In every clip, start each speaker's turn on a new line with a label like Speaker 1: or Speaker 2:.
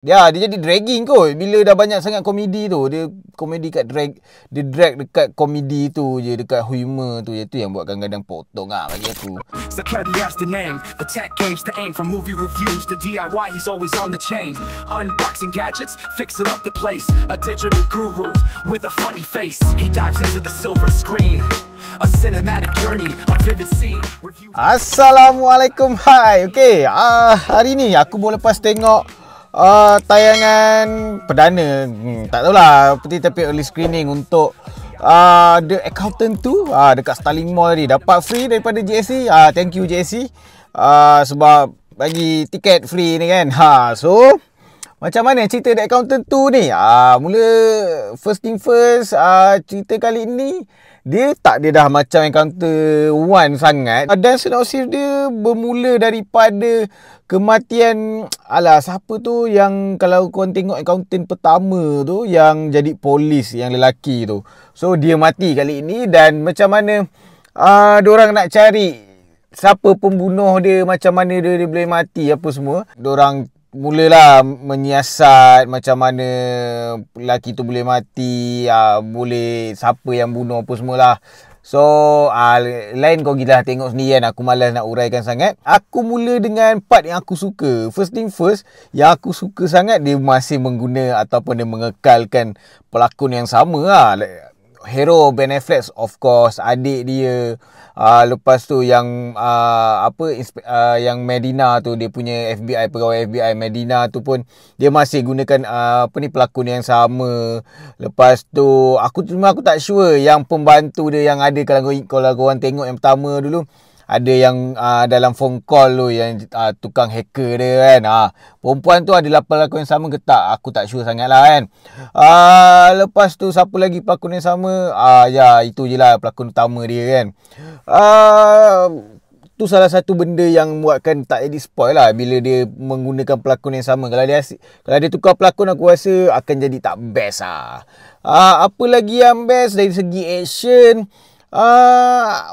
Speaker 1: Ya, dia jadi dragging kot. Bila dah banyak sangat komedi tu, dia komedi kat dia drag dekat komedi tu je, dekat humor tu je. Tu yang buat kadang-kadang potong lah bagi aku.
Speaker 2: the name, the tech games to aim from movie reviews to DIY, he's always on the chain. Unboxing gadgets, fixing up the place. A digital guru with a funny face. He dives into the silver screen. A cinematic journey, a vivid scene.
Speaker 1: Assalamualaikum, hai. Okay, hari ni aku baru lepas tengok tayangan perdana, tak tahulah, tapi early screening untuk The Accountant 2 dekat Starling Mall tadi. Dapat free daripada JSC. Thank you JSC sebab bagi tiket free ni kan. So macam mana cerita The Accountant 2 ni? Mula first thing first, cerita kali ni dia dah macam Encounter 1 sangat. Dan sinopsis dia bermula daripada kematian, siapa tu yang kalau korang tengok Accountant pertama tu yang jadi polis, yang lelaki tu. So dia mati kali ini, dan macam mana diorang nak cari siapa pembunuh dia, macam mana dia boleh mati, apa semua. Diorang mulalah menyiasat macam mana lelaki tu boleh mati, boleh siapa yang bunuh apa semualah. So lain kau gila tengok sendiri kan, aku malas nak uraikan sangat. Aku mula dengan part yang aku suka. First thing first, yang aku suka sangat, dia masih mengguna ataupun dia mengekalkan pelakon yang sama lah. Hero Ben Affleck, of course, adik dia. Lepas tu yang yang Medina tu, dia punya FBI, pegawai FBI Medina tu pun dia masih gunakan pelakon yang sama. Lepas tu aku tak sure yang pembantu dia yang ada, kalau korang tengok yang pertama dulu, ada yang dalam phone call tu, yang tukang hacker dia kan. Perempuan tu adalah pelakon yang sama ke tak? Aku tak sure sangat lah kan. Lepas tu siapa lagi pelakon yang sama? Ya, itu je lah pelakon utama dia kan. Tu salah satu benda yang buatkan tak jadi spoil lah, bila dia menggunakan pelakon yang sama. Kalau dia tukar pelakon, aku rasa akan jadi tak best lah. Apa lagi yang best dari segi action?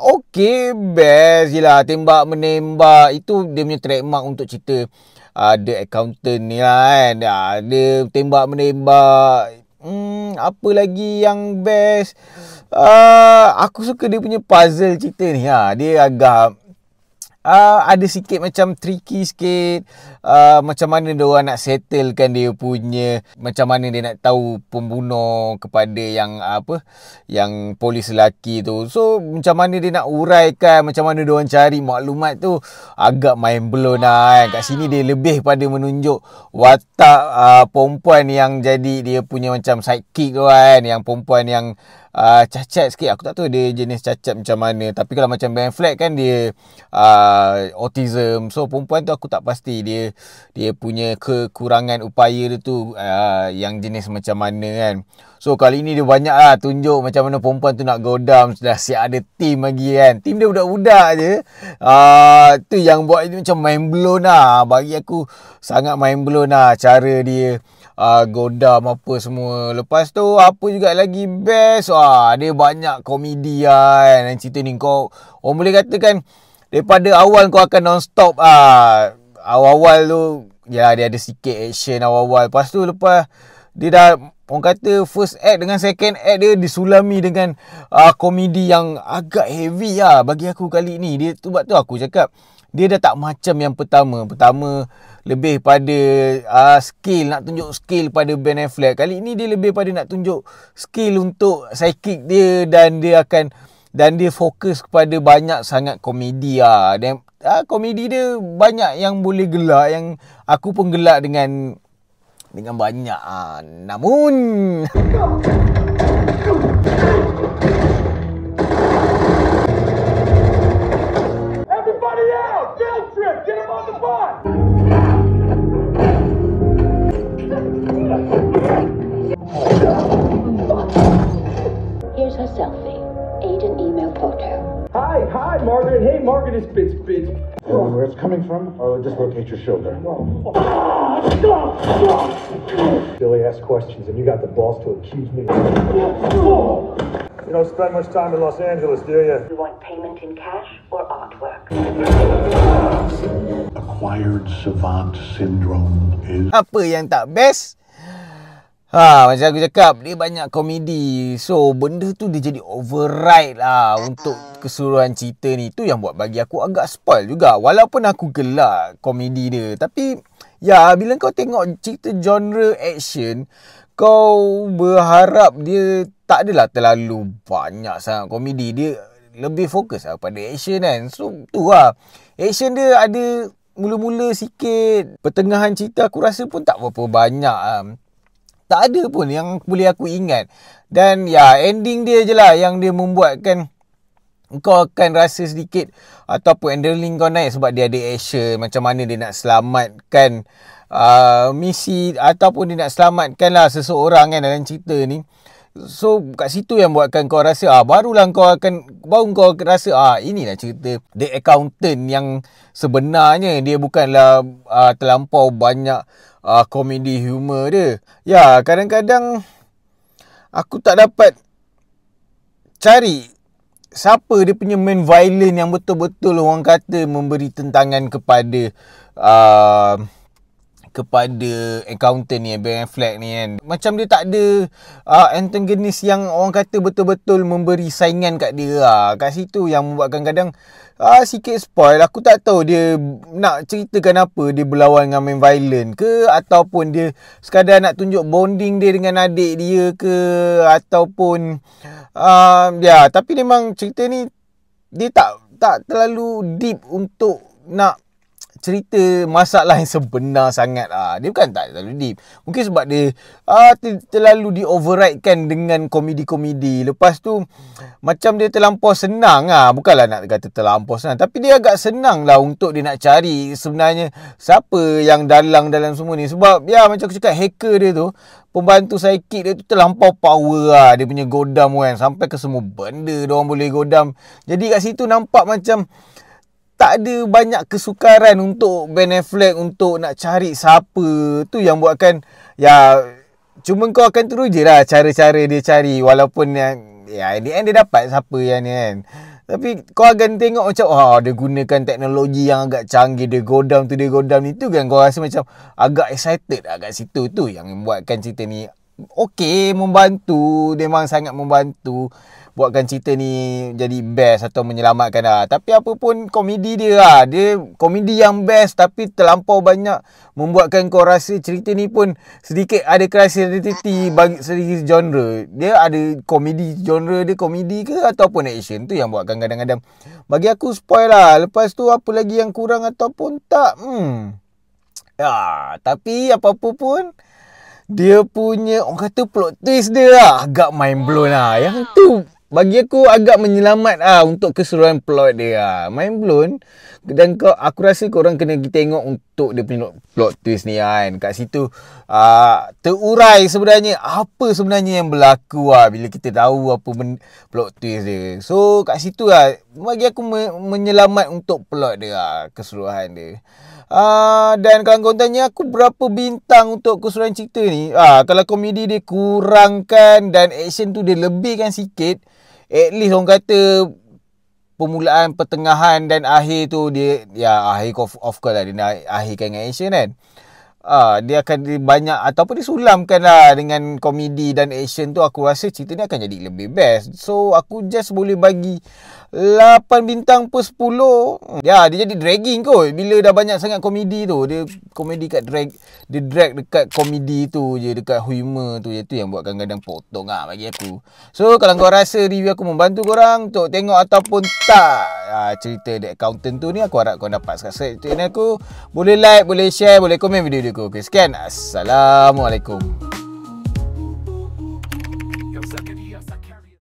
Speaker 1: Okay, best je lah. Tembak menembak, itu dia punya trademark untuk cerita The Accountant ni lah kan. Dia tembak menembak. Apa lagi yang best? Aku suka dia punya puzzle cerita ni. Dia agak ada sikit macam tricky sikit. Macam mana dia orang nak settlekan dia punya, macam mana dia nak tahu pembunuh kepada yang polis lelaki tu. So macam mana dia nak uraikan, macam mana dia orang cari maklumat tu, agak mind blown lah kan. Kat sini dia lebih pada menunjuk watak perempuan yang jadi dia punya macam sidekick tu kan, yang perempuan yang cacat sikit. Aku tak tahu dia jenis cacat macam mana, tapi kalau macam Ben Affleck kan dia autism. So perempuan tu aku tak pasti dia punya kekurangan upaya dia tu yang jenis macam mana kan. So kali ni dia banyak lah tunjuk macam mana perempuan tu nak godam. Dah siap ada team lagi kan. Team dia budak-budak je. Tu yang buat dia macam mind blown lah. Bagi aku sangat mind blown lah cara dia godam apa semua. Lepas tu apa juga lagi best, dia banyak komedi lah kan. Dan cerita ni orang boleh katakan daripada awal kau akan non-stop. Awal-awal tu ya, dia ada sikit action awal-awal. Lepas tu dia dah, orang kata first act dengan second act dia disulami dengan komedi yang agak heavy lah bagi aku kali ni. Sebab tu aku cakap dia dah tak macam yang pertama. Pertama lebih pada skill, nak tunjuk skill pada Ben Affleck. Kali ni dia lebih pada nak tunjuk skill untuk sidekick dia, dan dia fokus kepada banyak sangat komedi lah. Dan komedi dia banyak yang boleh gelak, yang aku pun gelak dengan banyak. Namun
Speaker 3: everybody out! Field trip! Get him on the bus!
Speaker 4: Here's her selfie. Aiden email photo.
Speaker 3: Hi, Margaret. Hey, Margaret, it's
Speaker 5: Where it's coming from, or just locate your shoulder.
Speaker 3: Billy asked questions, and you got the balls to accuse me. don't spend much time in Los Angeles, do you?
Speaker 4: You want payment in cash or artwork?
Speaker 5: Acquired savant syndrome is...
Speaker 1: Apa yang tak best? Macam aku cakap, dia banyak komedi. So, benda tu dia jadi override lah untuk keseluruhan cerita ni. Tu yang buat bagi aku agak spoil juga. Walaupun aku gelak komedi dia. Tapi, ya, bila kau tengok cerita genre action, kau berharap dia tak adalah terlalu banyak sangat komedi. Dia lebih fokus lah pada action kan. So, tu lah. Action dia ada mula-mula sikit. Pertengahan cerita aku rasa pun tak berapa banyak lah. Tak ada pun yang boleh aku ingat. Dan ya, ending dia je lah yang dia membuatkan kau akan rasa sedikit ataupun adrenaline kau naik sebab dia ada action. Macam mana dia nak selamatkan misi ataupun dia nak selamatkan lah seseorang kan dalam cerita ni. So kat situ yang buatkan kau rasa baru kau rasa inilah cerita The Accountant yang sebenarnya. Dia bukanlah terlampau banyak komedi humor dia. Ya, kadang-kadang aku tak dapat cari siapa dia punya main villain yang betul-betul orang kata memberi tentangan kepada accountant ni, Ben Affleck ni kan. Macam dia tak ada antagonis yang orang kata betul-betul memberi saingan kat dia lah. Kat situ yang membuatkan kadang sikit spoil. Aku tak tahu dia nak ceritakan apa, dia berlawan dengan main villain ke, ataupun dia sekadar nak tunjuk bonding dia dengan adik dia ke, ataupun ya, tapi memang cerita ni dia tak terlalu deep untuk nak cerita masalah yang sebenar sangat. Dia bukan tak terlalu deep. Mungkin sebab dia terlalu di-override-kan dengan komedi-komedi. Lepas tu macam dia terlampau senang bukanlah nak kata terlampau senang, tapi dia agak senang lah untuk dia nak cari sebenarnya siapa yang dalang dalam semua ni. Sebab ya, macam aku cakap, hacker dia tu, pembantu psychic dia tu terlampau power dia punya godam kan. Sampai ke semua benda diorang boleh godam. Jadi kat situ nampak macam tak ada banyak kesukaran untuk Ben Affleck untuk nak cari siapa. Tu yang buatkan ya, cuma kau akan terus je lah cara-cara dia cari. Walaupun ya, in the end dia dapat siapa yang ni kan. Tapi kau akan tengok macam dia gunakan teknologi yang agak canggih. Dia godam tu, dia godam ni tu kan. Kau rasa macam agak excited kat situ. Tu yang membuatkan cerita ni okey, membantu. Dia memang sangat membantu buatkan cerita ni jadi best atau menyelamatkan lah. Tapi apa pun komedi dia dia komedi yang best, tapi terlampau banyak membuatkan kau rasa cerita ni pun sedikit ada kreativiti bagi segi genre. Dia ada komedi, genre dia komedi ke ataupun action. Tu yang buatkan kadang-kadang bagi aku spoil lah. Lepas tu apa lagi yang kurang ataupun tak, ya, tapi apa-apa pun dia punya orang kata plot twist dia agak mind blown lah. Yang tu bagi aku agak menyelamat untuk keseluruhan plot dia. Mind blown. Dan aku rasa korang kena tengok untuk dia punya plot twist ni kan. Kat situ terurai sebenarnya apa sebenarnya yang berlaku bila kita tahu apa plot twist dia. So kat situ bagi aku menyelamat untuk plot dia keseluruhan dia. Dan kalau kau tanya aku berapa bintang untuk keseluruhan cerita ni, kalau komedi dia kurangkan dan action tu dia lebihkan sikit, at least orang kata permulaan, pertengahan dan akhir tu dia, ya akhir of course lah dia nak akhirkan dengan action kan. Dia akan banyak ataupun disulamkan lah dengan komedi dan action tu. Aku rasa cerita ni akan jadi lebih best. So aku just boleh bagi 8 bintang per 10. Ya, dia jadi dragging kot. Bila dah banyak sangat komedi tu, dia komedi kat drag, dia drag dekat komedi tu je, dekat humor tu je. Tu yang buat kadang-kadang potong bagi aku. So kalau kau rasa review aku membantu korang untuk tengok ataupun tak cerita The Accountant tu ni, aku harap kau dapat subscribe channel aku. Boleh like, boleh share, boleh komen video aku. Okay, sekian. Assalamualaikum.